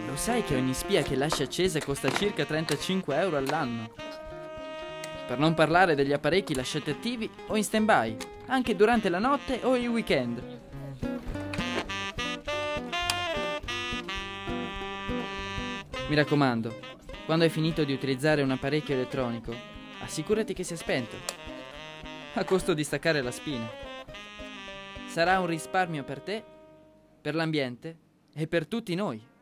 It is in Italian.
Lo sai che ogni spia che lascia accesa costa circa 35 euro all'anno? Per non parlare degli apparecchi lasciati attivi o in stand-by, anche durante la notte o il weekend. Mi raccomando, quando hai finito di utilizzare un apparecchio elettronico, assicurati che sia spento, a costo di staccare la spina. Sarà un risparmio per te, per l'ambiente e per tutti noi.